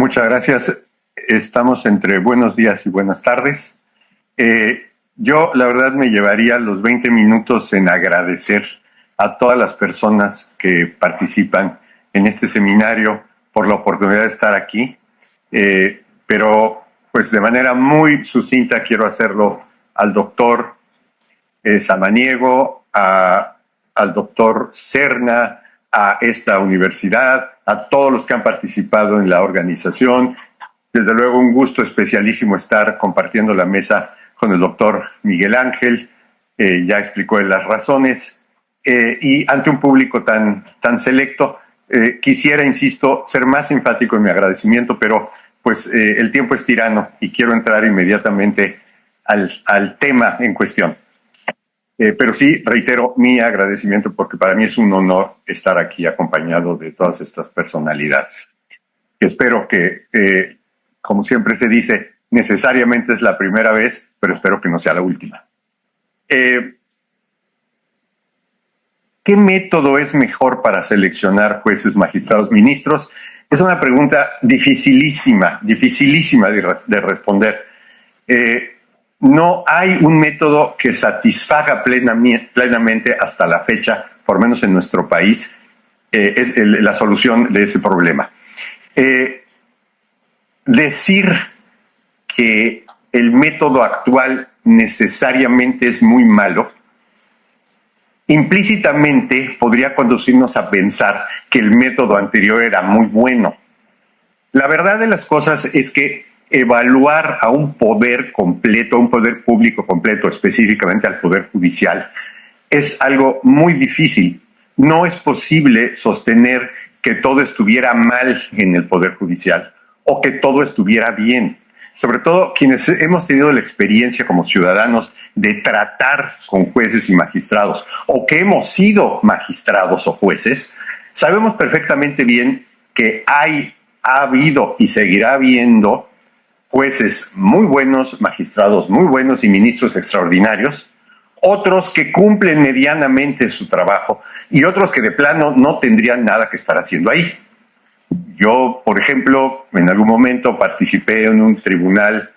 Muchas gracias. Estamos entre buenos días y buenas tardes. Yo, la verdad, me llevaría los 20 minutos en agradecer a todas las personas que participan en este seminario por la oportunidad de estar aquí. Pero, pues, de manera muy sucinta, quiero hacerlo al doctor Samaniego, al doctor Serna, a esta universidad, a todos los que han participado en la organización. Desde luego, un gusto especialísimo estar compartiendo la mesa con el doctor Miguel Ángel. Ya explicó él las razones. Y ante un público tan selecto, quisiera, insisto, ser más enfático en mi agradecimiento, pero pues el tiempo es tirano y quiero entrar inmediatamente al tema en cuestión. Pero sí, reitero mi agradecimiento porque para mí es un honor estar aquí acompañado de todas estas personalidades. Espero que, como siempre se dice, necesariamente es la primera vez, pero espero que no sea la última. ¿Qué método es mejor para seleccionar jueces, magistrados, ministros? Es una pregunta dificilísima de responder. No hay un método que satisfaga plenamente hasta la fecha, por lo menos en nuestro país, es la solución de ese problema. Decir que el método actual necesariamente es muy malo, implícitamente podría conducirnos a pensar que el método anterior era muy bueno. La verdad de las cosas es que evaluar a un poder completo, a un poder público completo, específicamente al poder judicial, es algo muy difícil. No es posible sostener que todo estuviera mal en el poder judicial o que todo estuviera bien. Sobre todo quienes hemos tenido la experiencia como ciudadanos de tratar con jueces y magistrados o que hemos sido magistrados o jueces, sabemos perfectamente bien que ha habido y seguirá habiendo jueces muy buenos, magistrados muy buenos y ministros extraordinarios, otros que cumplen medianamente su trabajo y otros que de plano no tendrían nada que estar haciendo ahí. Yo, por ejemplo, en algún momento participé en un tribunal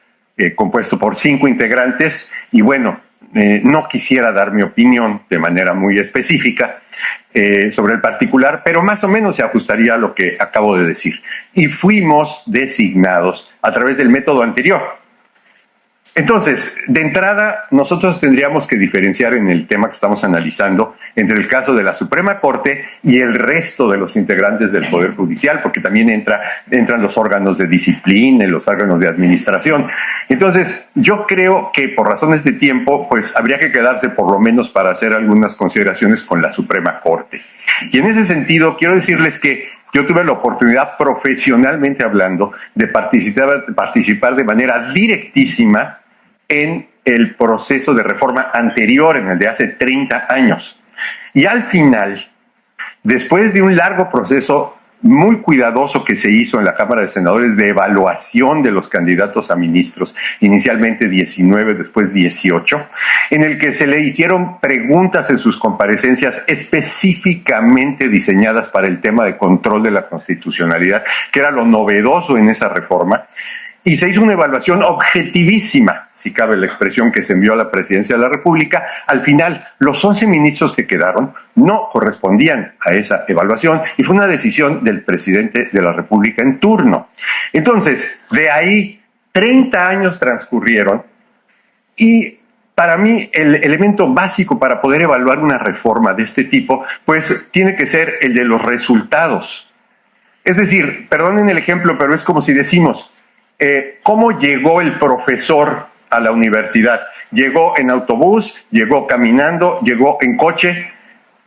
compuesto por 5 integrantes y bueno, no quisiera dar mi opinión de manera muy específica sobre el particular, pero más o menos se ajustaría a lo que acabo de decir. Y fuimos designados a través del método anterior. Entonces, de entrada, nosotros tendríamos que diferenciar en el tema que estamos analizando entre el caso de la Suprema Corte y el resto de los integrantes del Poder Judicial, porque también entran los órganos de disciplina y los órganos de administración. Entonces, yo creo que por razones de tiempo, pues habría que quedarse por lo menos para hacer algunas consideraciones con la Suprema Corte. Y en ese sentido, quiero decirles que yo tuve la oportunidad, profesionalmente hablando, de participar de manera directísima en el proceso de reforma anterior, en el de hace 30 años. Y al final, después de un largo proceso muy cuidadoso que se hizo en la Cámara de Senadores de evaluación de los candidatos a ministros, inicialmente 19, después 18, en el que se le hicieron preguntas en sus comparecencias específicamente diseñadas para el tema de control de la constitucionalidad, que era lo novedoso en esa reforma, y se hizo una evaluación objetivísima, si cabe la expresión, que se envió a la Presidencia de la República. Al final, los 11 ministros que quedaron no correspondían a esa evaluación y fue una decisión del presidente de la República en turno. Entonces, de ahí 30 años transcurrieron y para mí el elemento básico para poder evaluar una reforma de este tipo, pues tiene que ser el de los resultados. Es decir, perdonen el ejemplo, pero es como si decimos, ¿cómo llegó el profesor a la universidad? ¿Llegó en autobús? ¿Llegó caminando? ¿Llegó en coche?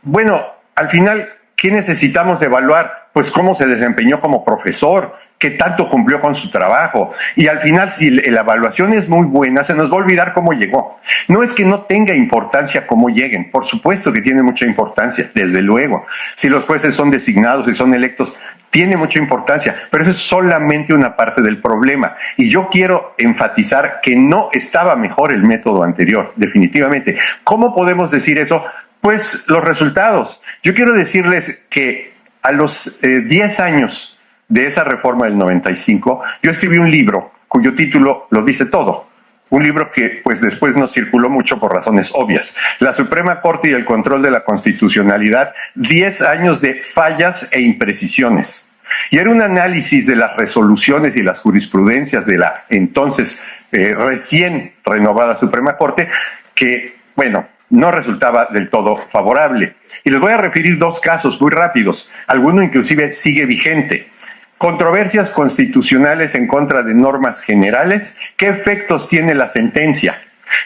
Bueno, al final, ¿qué necesitamos evaluar? Pues cómo se desempeñó como profesor, qué tanto cumplió con su trabajo. Y al final, si la evaluación es muy buena, se nos va a olvidar cómo llegó. No es que no tenga importancia cómo lleguen, por supuesto que tiene mucha importancia, desde luego. Si los jueces son designados y son electos, tiene mucha importancia, pero eso es solamente una parte del problema. Y yo quiero enfatizar que no estaba mejor el método anterior, definitivamente. ¿Cómo podemos decir eso? Pues los resultados. Yo quiero decirles que a los 10 años de esa reforma del 95, yo escribí un libro cuyo título lo dice todo. Un libro que pues después no circuló mucho por razones obvias. La Suprema Corte y el control de la constitucionalidad, 10 años de fallas e imprecisiones. Y era un análisis de las resoluciones y las jurisprudencias de la entonces recién renovada Suprema Corte que, bueno, no resultaba del todo favorable. Y les voy a referir dos casos muy rápidos. Alguno inclusive sigue vigente. Controversias constitucionales en contra de normas generales. ¿Qué efectos tiene la sentencia?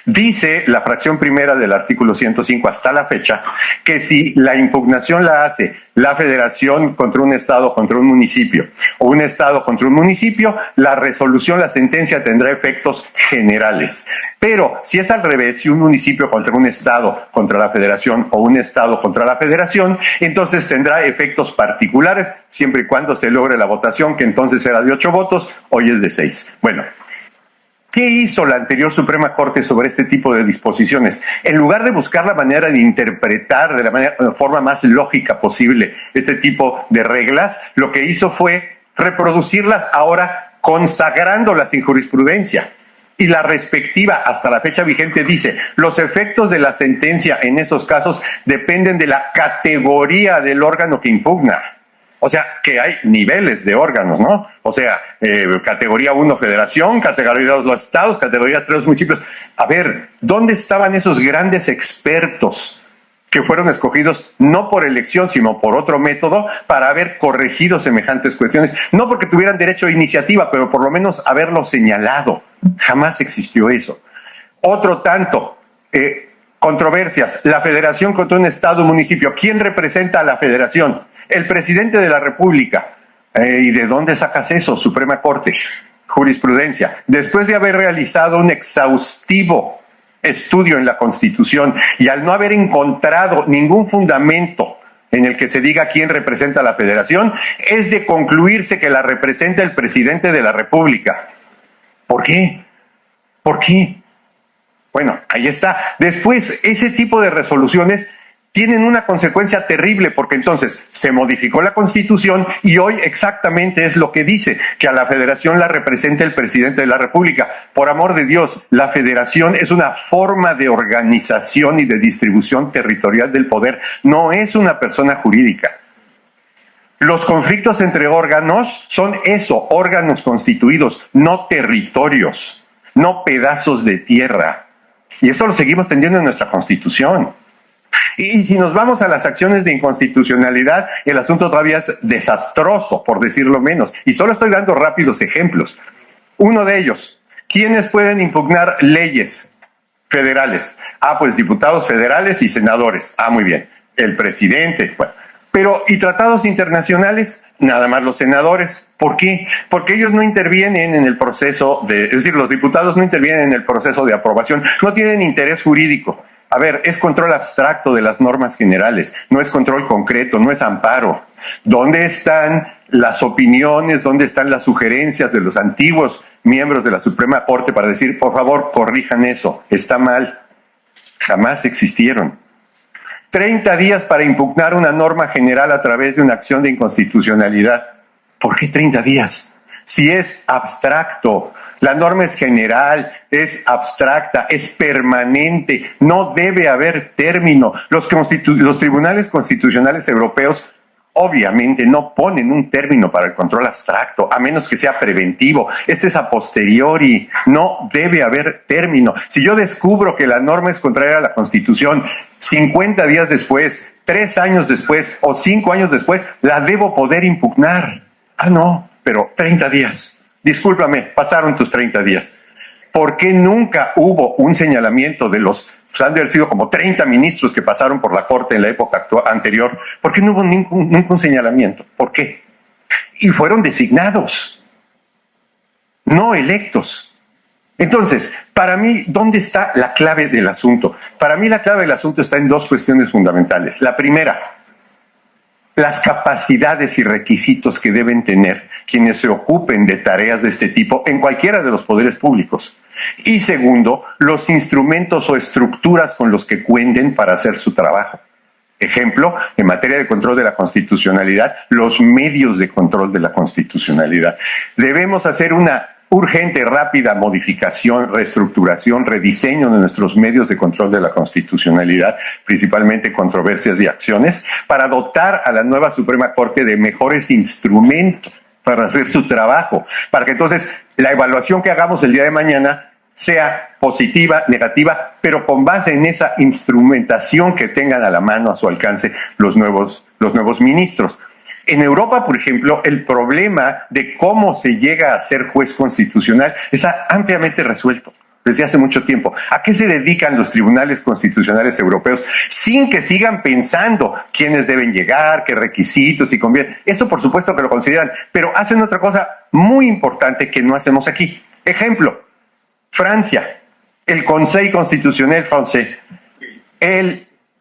Dice la fracción primera del artículo 105 hasta la fecha que si la impugnación la hace la federación contra un estado, contra un municipio, o un estado contra un municipio, la resolución, la sentencia tendrá efectos generales. Pero si es al revés, si un municipio contra un estado contra la federación o un estado contra la federación, entonces tendrá efectos particulares siempre y cuando se logre la votación, que entonces era de 8 votos, hoy es de 6. Bueno, ¿qué hizo la anterior Suprema Corte sobre este tipo de disposiciones? En lugar de buscar la manera de interpretar de la forma más lógica posible este tipo de reglas, lo que hizo fue reproducirlas ahora consagrándolas en jurisprudencia. Y la respectiva hasta la fecha vigente dice, los efectos de la sentencia en esos casos dependen de la categoría del órgano que impugna. O sea, que hay niveles de órganos, ¿no? O sea, categoría 1 federación, categoría 2 los estados, categoría 3 los municipios. A ver, ¿dónde estaban esos grandes expertos que fueron escogidos no por elección, sino por otro método para haber corregido semejantes cuestiones? No porque tuvieran derecho de iniciativa, pero por lo menos haberlo señalado. Jamás existió eso. Otro tanto, controversias. La federación contra un estado o municipio. ¿Quién representa a la federación? El presidente de la República. ¿Y de dónde sacas eso? Suprema Corte. Jurisprudencia. Después de haber realizado un exhaustivo estudio en la Constitución y al no haber encontrado ningún fundamento en el que se diga quién representa a la federación, es de concluirse que la representa el presidente de la República. ¿Por qué? ¿Por qué? Bueno, ahí está. Después, ese tipo de resoluciones tienen una consecuencia terrible porque entonces se modificó la Constitución y hoy exactamente es lo que dice, que a la federación la representa el presidente de la República. Por amor de Dios, la federación es una forma de organización y de distribución territorial del poder, no es una persona jurídica. Los conflictos entre órganos son eso, órganos constituidos, no territorios, no pedazos de tierra. Y eso lo seguimos teniendo en nuestra Constitución. Y si nos vamos a las acciones de inconstitucionalidad, el asunto todavía es desastroso, por decirlo menos. Y solo estoy dando rápidos ejemplos. Uno de ellos, ¿quiénes pueden impugnar leyes federales? Pues diputados federales y senadores. Muy bien. El presidente. Bueno. Pero, ¿y tratados internacionales? Nada más los senadores. ¿Por qué? Porque ellos no intervienen en el proceso es decir, los diputados no intervienen en el proceso de aprobación, no tienen interés jurídico. A ver, es control abstracto de las normas generales, no es control concreto, no es amparo. ¿Dónde están las opiniones, dónde están las sugerencias de los antiguos miembros de la Suprema Corte para decir, por favor, corrijan eso, está mal? Jamás existieron. 30 días para impugnar una norma general a través de una acción de inconstitucionalidad. ¿Por qué 30 días? Si es abstracto, la norma es general, es abstracta, es permanente, no debe haber término. Los tribunales constitucionales europeos obviamente no ponen un término para el control abstracto, a menos que sea preventivo. Este es a posteriori, no debe haber término. Si yo descubro que la norma es contraria a la Constitución, 50 días después, 3 años después o 5 años después, la debo poder impugnar. No, pero 30 días. Discúlpame, pasaron tus 30 días. ¿Por qué nunca hubo un señalamiento de los, han de haber sido como 30 ministros que pasaron por la Corte en la época anterior? ¿Por qué no hubo nunca un señalamiento? ¿Por qué? Y fueron designados, no electos. Entonces, para mí, ¿dónde está la clave del asunto? Para mí la clave del asunto está en dos cuestiones fundamentales. La primera, las capacidades y requisitos que deben tener quienes se ocupen de tareas de este tipo en cualquiera de los poderes públicos. Y segundo, los instrumentos o estructuras con los que cuenten para hacer su trabajo. Ejemplo, en materia de control de la constitucionalidad, los medios de control de la constitucionalidad. Debemos hacer una urgente, rápida modificación, reestructuración, rediseño de nuestros medios de control de la constitucionalidad, principalmente controversias y acciones, para dotar a la nueva Suprema Corte de mejores instrumentos para hacer su trabajo, para que entonces la evaluación que hagamos el día de mañana sea positiva, negativa, pero con base en esa instrumentación que tengan a la mano, a su alcance, los nuevos ministros. En Europa, por ejemplo, el problema de cómo se llega a ser juez constitucional está ampliamente resuelto desde hace mucho tiempo. ¿A qué se dedican los tribunales constitucionales europeos sin que sigan pensando quiénes deben llegar, qué requisitos y conviene? Eso por supuesto que lo consideran, pero hacen otra cosa muy importante que no hacemos aquí. Ejemplo, Francia, el Conseil Constitutionnel Français.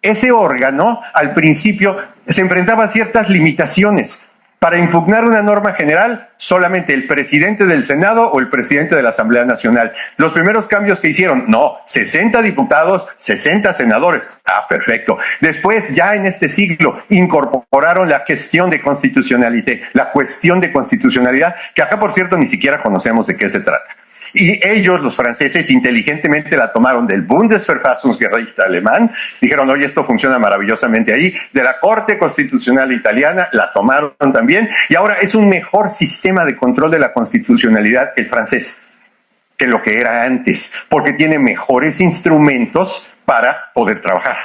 Ese órgano, al principio, se enfrentaba a ciertas limitaciones. Para impugnar una norma general, solamente el presidente del Senado o el presidente de la Asamblea Nacional. Los primeros cambios que hicieron, no, 60 diputados, 60 senadores. Ah, perfecto. Después, ya en este siglo, incorporaron la cuestión de constitucionalidad, que acá, por cierto, ni siquiera conocemos de qué se trata. Y ellos, los franceses, inteligentemente la tomaron del Bundesverfassungsgericht alemán, dijeron, oye, esto funciona maravillosamente ahí, de la Corte Constitucional Italiana, la tomaron también, y ahora es un mejor sistema de control de la constitucionalidad el francés que lo que era antes, porque tiene mejores instrumentos para poder trabajar.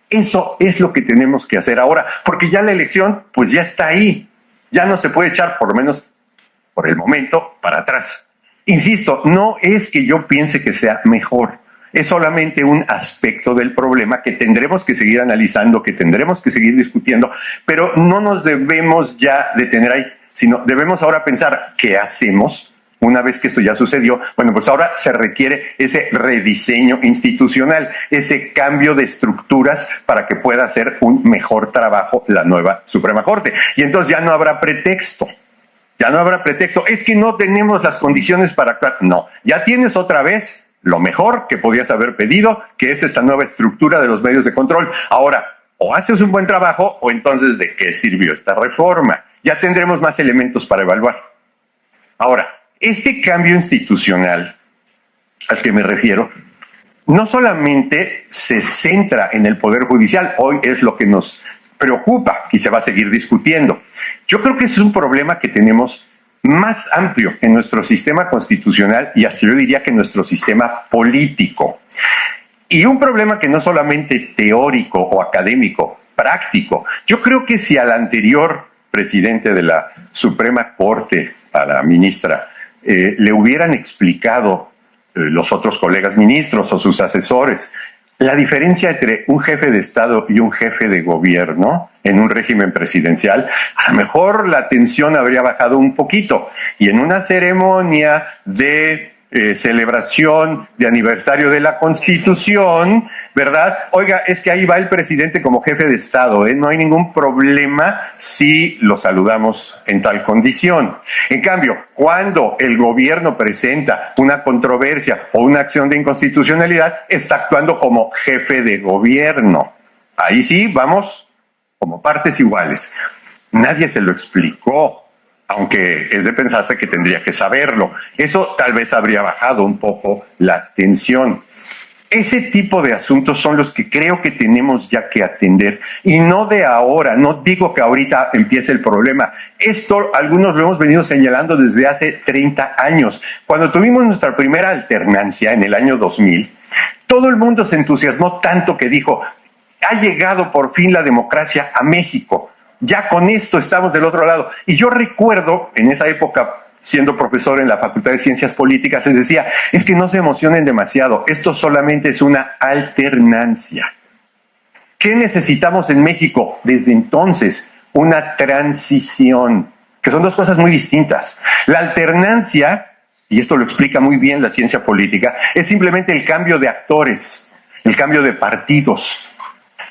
Eso es lo que tenemos que hacer ahora, porque ya la elección, pues ya está ahí, ya no se puede echar, por lo menos por el momento, para atrás. Insisto, no es que yo piense que sea mejor, es solamente un aspecto del problema que tendremos que seguir analizando, que tendremos que seguir discutiendo, pero no nos debemos ya detener ahí, sino debemos ahora pensar qué hacemos una vez que esto ya sucedió. Bueno, pues ahora se requiere ese rediseño institucional, ese cambio de estructuras para que pueda hacer un mejor trabajo la nueva Suprema Corte. Y entonces ya no habrá pretexto. Ya no habrá pretexto, es que no tenemos las condiciones para actuar. No, ya tienes otra vez lo mejor que podías haber pedido, que es esta nueva estructura de los medios de control. Ahora, o haces un buen trabajo, o entonces ¿de qué sirvió esta reforma? Ya tendremos más elementos para evaluar. Ahora, este cambio institucional al que me refiero, no solamente se centra en el Poder Judicial, hoy es lo que nos preocupa y se va a seguir discutiendo. Yo creo que es un problema que tenemos más amplio en nuestro sistema constitucional y hasta yo diría que en nuestro sistema político. Y un problema que no es solamente teórico o académico, práctico. Yo creo que si al anterior presidente de la Suprema Corte, a la ministra, le hubieran explicado los otros colegas ministros o sus asesores la diferencia entre un jefe de Estado y un jefe de gobierno en un régimen presidencial, a lo mejor la tensión habría bajado un poquito. Y en una ceremonia de celebración de aniversario de la Constitución, ¿verdad? Oiga, es que ahí va el presidente como jefe de Estado, ¿eh? No hay ningún problema si lo saludamos en tal condición. En cambio, cuando el gobierno presenta una controversia o una acción de inconstitucionalidad, está actuando como jefe de gobierno. Ahí sí, vamos como partes iguales. Nadie se lo explicó, aunque es de pensarse que tendría que saberlo. Eso tal vez habría bajado un poco la tensión. Ese tipo de asuntos son los que creo que tenemos ya que atender. Y no de ahora, no digo que ahorita empiece el problema. Esto algunos lo hemos venido señalando desde hace 30 años. Cuando tuvimos nuestra primera alternancia en el año 2000, todo el mundo se entusiasmó tanto que dijo, ha llegado por fin la democracia a México. Ya con esto estamos del otro lado. Y yo recuerdo, en esa época, siendo profesor en la Facultad de Ciencias Políticas, les decía, es que no se emocionen demasiado, esto solamente es una alternancia. ¿Qué necesitamos en México desde entonces? Una transición, que son dos cosas muy distintas. La alternancia, y esto lo explica muy bien la ciencia política, es simplemente el cambio de actores, el cambio de partidos.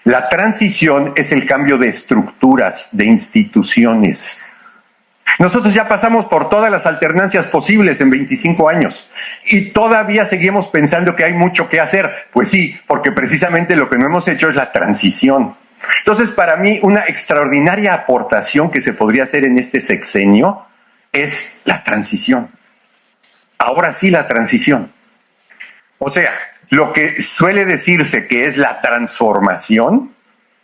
La transición es el cambio de estructuras, de instituciones. Nosotros ya pasamos por todas las alternancias posibles en 25 años y todavía seguimos pensando que hay mucho que hacer. Pues sí, porque precisamente lo que no hemos hecho es la transición. Entonces, para mí, una extraordinaria aportación que se podría hacer en este sexenio es la transición. Ahora sí, la transición. O sea, lo que suele decirse que es la transformación,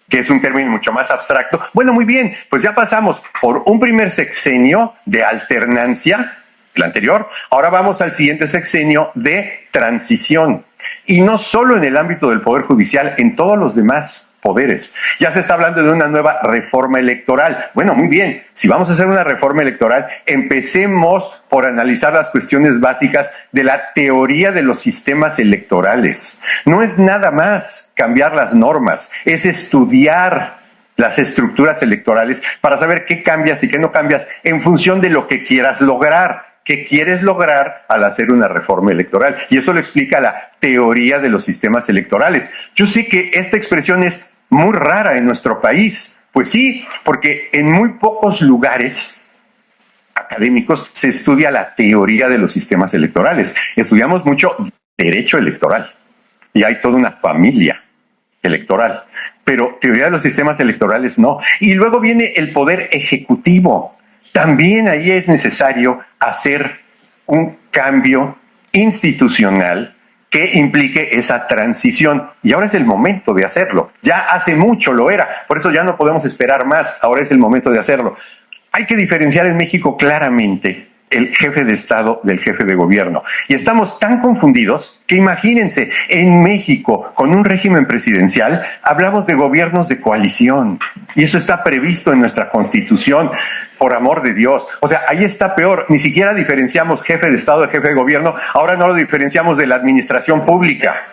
que es un término mucho más abstracto. Bueno, muy bien, pues ya pasamos por un primer sexenio de alternancia, el anterior, ahora vamos al siguiente sexenio de transición. Y no solo en el ámbito del Poder Judicial, en todos los demás poderes. Ya se está hablando de una nueva reforma electoral. Bueno, muy bien, si vamos a hacer una reforma electoral, empecemos por analizar las cuestiones básicas de la teoría de los sistemas electorales. No es nada más cambiar las normas, es estudiar las estructuras electorales para saber qué cambias y qué no cambias en función de lo que quieras lograr. ¿Qué quieres lograr al hacer una reforma electoral? Y eso lo explica la teoría de los sistemas electorales. Yo sé que esta expresión es muy rara en nuestro país. Pues sí, porque en muy pocos lugares académicos se estudia la teoría de los sistemas electorales. Estudiamos mucho derecho electoral y hay toda una familia electoral, pero teoría de los sistemas electorales no. Y luego viene el poder ejecutivo. También ahí es necesario hacer un cambio institucional que implique esa transición. Y ahora es el momento de hacerlo. Ya hace mucho lo era, por eso ya no podemos esperar más. Ahora es el momento de hacerlo. Hay que diferenciar en México claramente el jefe de Estado del jefe de gobierno. Y estamos tan confundidos que imagínense, en México, con un régimen presidencial, hablamos de gobiernos de coalición. Y eso está previsto en nuestra Constitución, por amor de Dios. O sea, ahí está peor. Ni siquiera diferenciamos jefe de Estado de jefe de gobierno. Ahora no lo diferenciamos de la administración pública.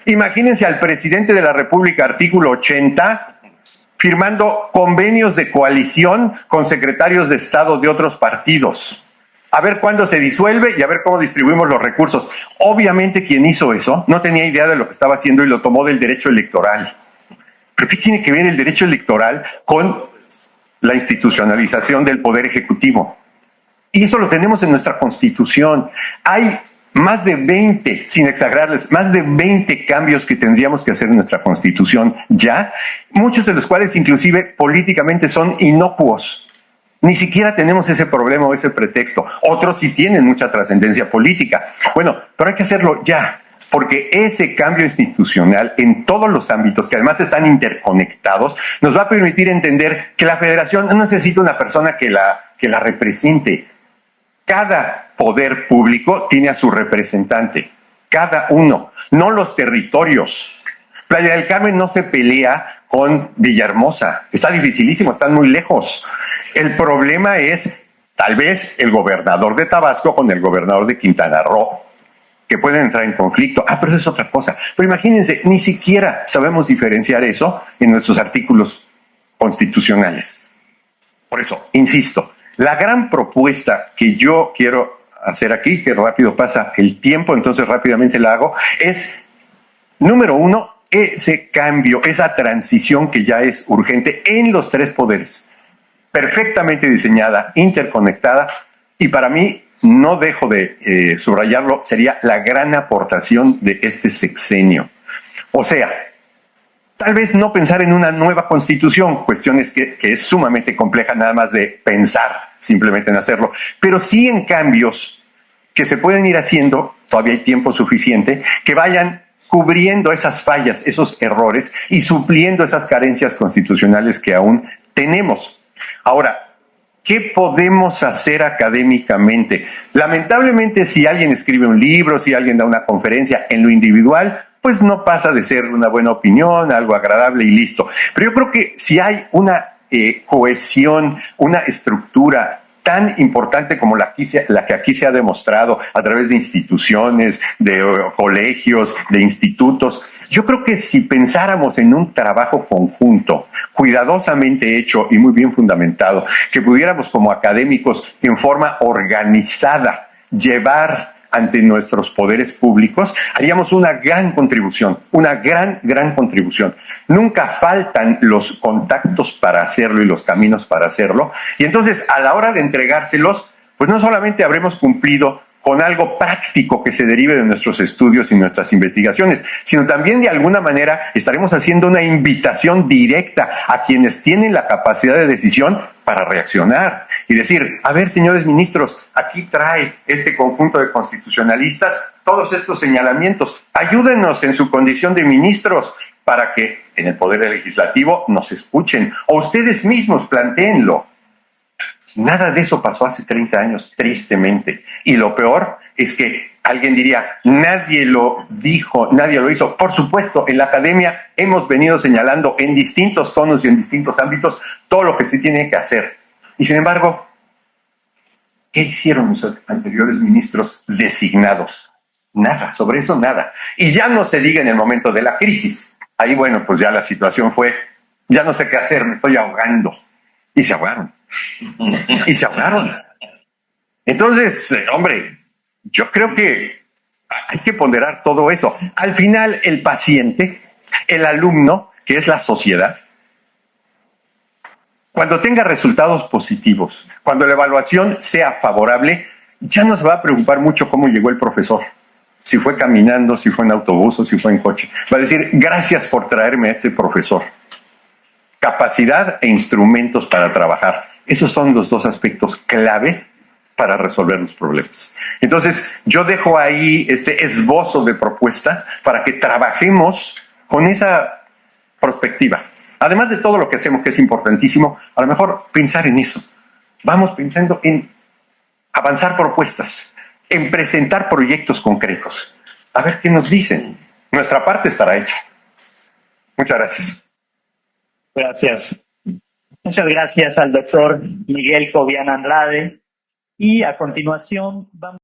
Imagínense al presidente de la República, artículo 80, firmando convenios de coalición con secretarios de Estado de otros partidos. A ver cuándo se disuelve y a ver cómo distribuimos los recursos. Obviamente quien hizo eso no tenía idea de lo que estaba haciendo y lo tomó del derecho electoral. ¿Pero qué tiene que ver el derecho electoral con la institucionalización del Poder Ejecutivo? Y eso lo tenemos en nuestra Constitución. Hay más de 20, sin exagerarles, más de 20 cambios que tendríamos que hacer en nuestra Constitución ya, muchos de los cuales inclusive políticamente son inocuos. Ni siquiera tenemos ese problema o ese pretexto. Otros sí tienen mucha trascendencia política. Bueno, pero hay que hacerlo ya, porque ese cambio institucional en todos los ámbitos, que además están interconectados, nos va a permitir entender que la federación no necesita una persona que la represente. Cada poder público tiene a su representante, cada uno, no los territorios. Playa del Carmen no se pelea con Villahermosa, está dificilísimo, están muy lejos. El problema es tal vez el gobernador de Tabasco con el gobernador de Quintana Roo, que pueden entrar en conflicto. Pero eso es otra cosa. Pero imagínense, ni siquiera sabemos diferenciar eso en nuestros artículos constitucionales. Por eso, insisto, la gran propuesta que yo quiero hacer aquí, que rápido pasa el tiempo, entonces rápidamente la hago, es, número uno, ese cambio, esa transición que ya es urgente en los tres poderes, perfectamente diseñada, interconectada, y para mí, no dejo de subrayarlo, sería la gran aportación de este sexenio. O sea, tal vez no pensar en una nueva constitución, cuestiones que es sumamente compleja nada más de pensar simplemente en hacerlo, pero sí en cambios que se pueden ir haciendo, todavía hay tiempo suficiente, que vayan cubriendo esas fallas, esos errores y supliendo esas carencias constitucionales que aún tenemos. Ahora, ¿qué podemos hacer académicamente? Lamentablemente, si alguien escribe un libro, si alguien da una conferencia en lo individual, pues no pasa de ser una buena opinión, algo agradable y listo. Pero yo creo que si hay una cohesión, una estructura tan importante como la que aquí se ha demostrado a través de instituciones, de colegios, de institutos, yo creo que si pensáramos en un trabajo conjunto, cuidadosamente hecho y muy bien fundamentado, que pudiéramos como académicos en forma organizada llevar ante nuestros poderes públicos, haríamos una gran contribución, una gran contribución. Nunca faltan los contactos para hacerlo y los caminos para hacerlo. Y entonces, a la hora de entregárselos, pues no solamente habremos cumplido con algo práctico que se derive de nuestros estudios y nuestras investigaciones, sino también de alguna manera estaremos haciendo una invitación directa a quienes tienen la capacidad de decisión para reaccionar y decir, a ver, señores ministros, aquí trae este conjunto de constitucionalistas todos estos señalamientos, ayúdenos en su condición de ministros para que en el Poder Legislativo nos escuchen, o ustedes mismos plantéenlo. Nada de eso pasó hace 30 años, tristemente. Y lo peor es que alguien diría, nadie lo dijo, nadie lo hizo. Por supuesto, en la academia hemos venido señalando en distintos tonos y en distintos ámbitos todo lo que se tiene que hacer. Y sin embargo, ¿qué hicieron los anteriores ministros designados? Nada, sobre eso nada. Y ya no se diga en el momento de la crisis. Ahí, bueno, pues ya la situación fue, ya no sé qué hacer, me estoy ahogando. Y se ahogaron. Y se ahogaron. Entonces, hombre, yo creo que hay que ponderar todo eso. Al final, el paciente, el alumno, que es la sociedad, cuando tenga resultados positivos, cuando la evaluación sea favorable, ya no se va a preocupar mucho cómo llegó el profesor. Si fue caminando, si fue en autobús o si fue en coche. Va a decir, gracias por traerme a ese profesor. Capacidad e instrumentos para trabajar. Esos son los dos aspectos clave para resolver los problemas. Entonces, yo dejo ahí este esbozo de propuesta para que trabajemos con esa perspectiva. Además de todo lo que hacemos, que es importantísimo, a lo mejor pensar en eso. Vamos pensando en avanzar propuestas, en presentar proyectos concretos. A ver qué nos dicen. Nuestra parte estará hecha. Muchas gracias. Gracias. Muchas gracias al doctor Miguel Jovian Andrade. Y a continuación vamos